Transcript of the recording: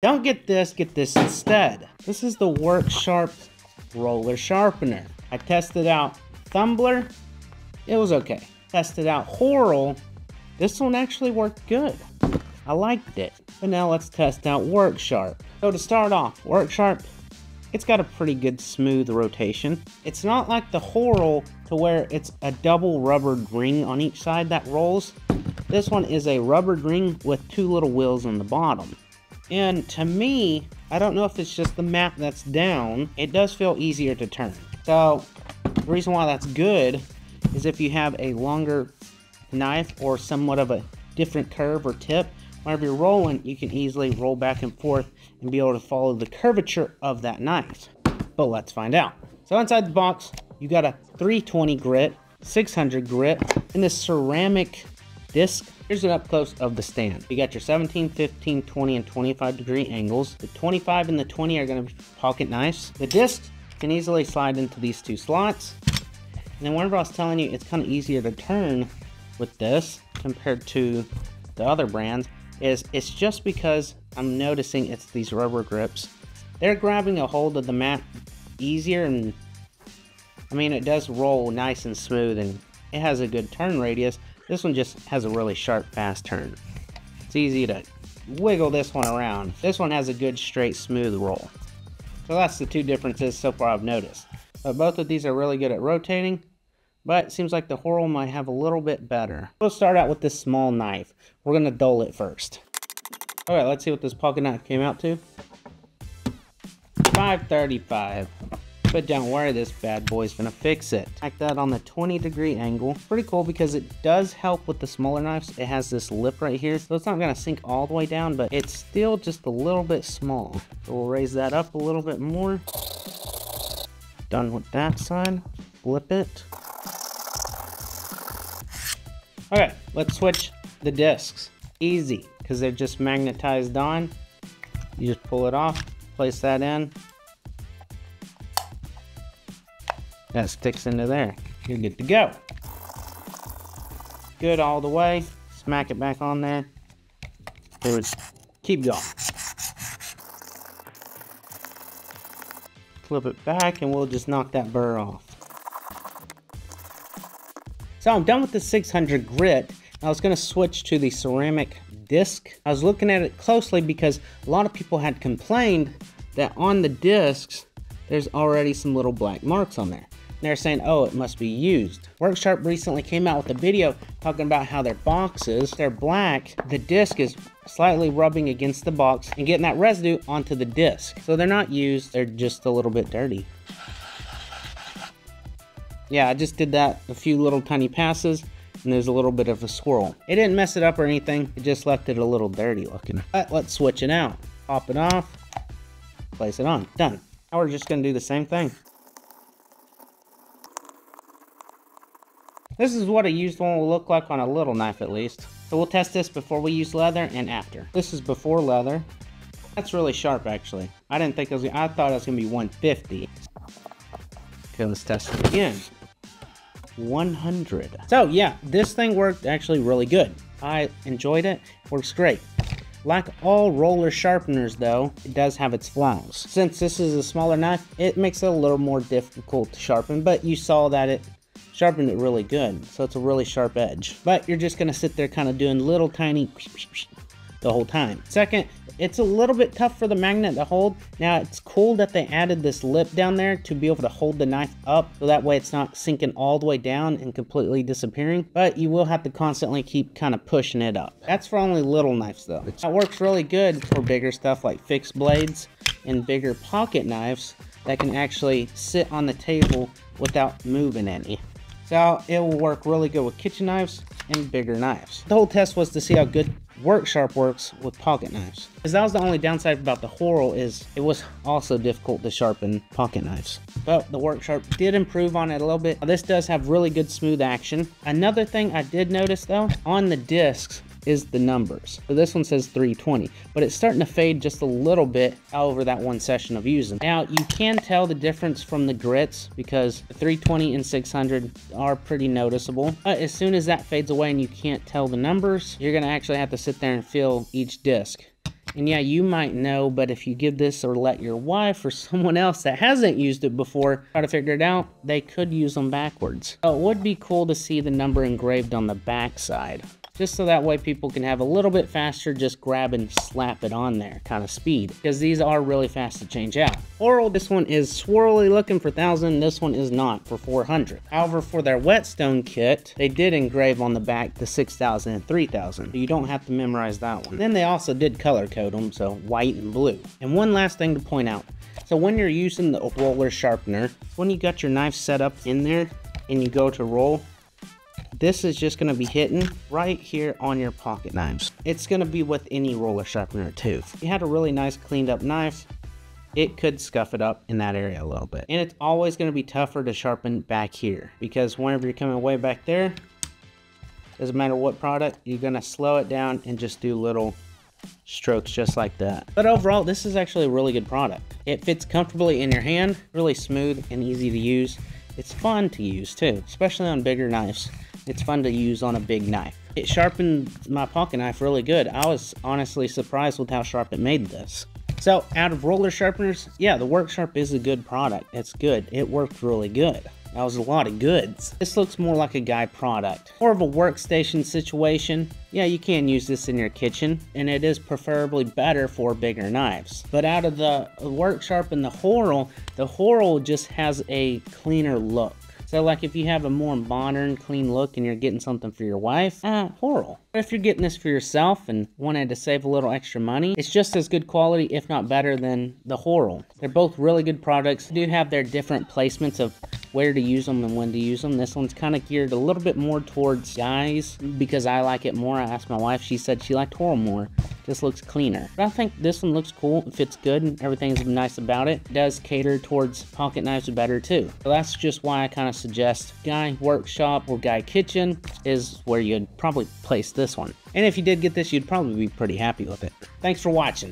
Don't get this instead. This is the Work Sharp Roller Sharpener. I tested out Thumbler, it was okay. Tested out Horl, this one actually worked good. I liked it. But now let's test out Worksharp. So to start off, Worksharp, it's got a pretty good smooth rotation. It's not like the Horl to where it's a double rubbered ring on each side that rolls. This one is a rubbered ring with two little wheels on the bottom. And to me, I don't know if it's just the mat that's down, it does feel easier to turn. So the reason why that's good is if you have a longer knife or somewhat of a different curve or tip, whenever you're rolling, you can easily roll back and forth and be able to follow the curvature of that knife. But let's find out. So inside the box, you got a 320 grit, 600 grit, and this ceramic disc. Here's an up close of the stand. You got your 17, 15, 20, and 25 degree angles. The 25 and the 20 are going to be pocket knives. The discs can easily slide into these two slots. And then whenever I was telling you, it's kind of easier to turn with this compared to the other brands, it's just because I'm noticing it's these rubber grips. They're grabbing a hold of the mat easier, and I mean, it does roll nice and smooth and it has a good turn radius. This one just has a really sharp, fast turn. It's easy to wiggle this one around. This one has a good, straight, smooth roll. So that's the two differences so far I've noticed. But both of these are really good at rotating, but it seems like the Horl might have a little bit better. We'll start out with this small knife. We're gonna dull it first. Okay, let's see what this pocket knife came out to. 535. But don't worry, this bad boy's gonna fix it. Like that on the 20 degree angle. Pretty cool because it does help with the smaller knives. It has this lip right here, so it's not gonna sink all the way down, but it's still just a little bit small. So we'll raise that up a little bit more. Done with that side. Flip it. Okay, let's switch the discs. Easy, because they're just magnetized on. You just pull it off, place that in. That sticks into there. You're good to go. Good all the way. Smack it back on there. It would keep going. Flip it back and we'll just knock that burr off. So I'm done with the 600 grit. I was going to switch to the ceramic disc. I was looking at it closely because a lot of people had complained that on the discs there's already some little black marks on there. They're saying, oh, it must be used. Worksharp recently came out with a video talking about how their boxes, they're black, the disc is slightly rubbing against the box and getting that residue onto the disc. So they're not used, they're just a little bit dirty. Yeah, I just did that a few little tiny passes and there's a little bit of a swirl. It didn't mess it up or anything, it just left it a little dirty looking. But let's switch it out. Pop it off, place it on, done. Now we're just gonna do the same thing. This is what a used one will look like on a little knife at least. So we'll test this before we use leather and after. This is before leather. That's really sharp actually. I didn't think it was, I thought it was gonna be 150. Okay, let's test it again. 100. So yeah, this thing worked actually really good. I enjoyed it, works great. Like all roller sharpeners though, it does have its flaws. Since this is a smaller knife, it makes it a little more difficult to sharpen, but you saw that it sharpened it really good, so it's a really sharp edge. But you're just gonna sit there kind of doing little tiny the whole time. Second, it's a little bit tough for the magnet to hold. Now it's cool that they added this lip down there to be able to hold the knife up, so that way it's not sinking all the way down and completely disappearing, but you will have to constantly keep kind of pushing it up. That's for only little knives though. That works really good for bigger stuff like fixed blades and bigger pocket knives that can actually sit on the table without moving any. So it will work really good with kitchen knives and bigger knives. The whole test was to see how good Worksharp works with pocket knives. Because that was the only downside about the Horl, is it was also difficult to sharpen pocket knives. But the Worksharp did improve on it a little bit. This does have really good smooth action. Another thing I did notice though, on the discs is the numbers. So this one says 320, but it's starting to fade just a little bit over that one session of using. Now you can tell the difference from the grits because the 320 and 600 are pretty noticeable. But as soon as that fades away and you can't tell the numbers, you're gonna actually have to sit there and feel each disc And yeah, you might know, but if you give this or let your wife or someone else that hasn't used it before try to figure it out, they could use them backwards. So it would be cool to see the number engraved on the back side, just so that way people can have a little bit faster just grab and slap it on there kind of speed, because these are really fast to change out. Horl, this one is swirly looking for 1,000, this one is not for 400. However, for their whetstone kit, they did engrave on the back the 6,000 and 3,000, so you don't have to memorize that one. Then they also did color code them, so white and blue. And one last thing to point out, so when you're using the roller sharpener, when you got your knife set up in there and you go to roll, this is just going to be hitting right here on your pocket knives. It's going to be with any roller sharpener too. If you had a really nice cleaned up knife, it could scuff it up in that area a little bit. And it's always going to be tougher to sharpen back here, because whenever you're coming way back there, doesn't matter what product, you're going to slow it down and just do little strokes just like that. But overall, this is actually a really good product. It fits comfortably in your hand, really smooth and easy to use. It's fun to use too, especially on bigger knives. It's fun to use on a big knife. It sharpened my pocket knife really good. I was honestly surprised with how sharp it made this. So out of roller sharpeners, yeah, the Worksharp is a good product. It's good. It worked really good. That was a lot of goods. This looks more like a guy product. More of a workstation situation. Yeah, you can use this in your kitchen, and it is preferably better for bigger knives. But out of the Worksharp and the Horl just has a cleaner look. So like if you have a more modern, clean look and you're getting something for your wife, Horl. But if you're getting this for yourself and wanted to save a little extra money, it's just as good quality, if not better, than the Horl. They're both really good products. They do have their different placements of where to use them and when to use them. This one's kind of geared a little bit more towards guys because I like it more. I asked my wife, she said she liked Horl more. This looks cleaner. But I think this one looks cool, it fits good, and everything's nice about it. It does cater towards pocket knives better too. So that's just why I kind of suggest guy workshop or guy kitchen is where you'd probably place this one. And if you did get this, you'd probably be pretty happy with it. Thanks for watching.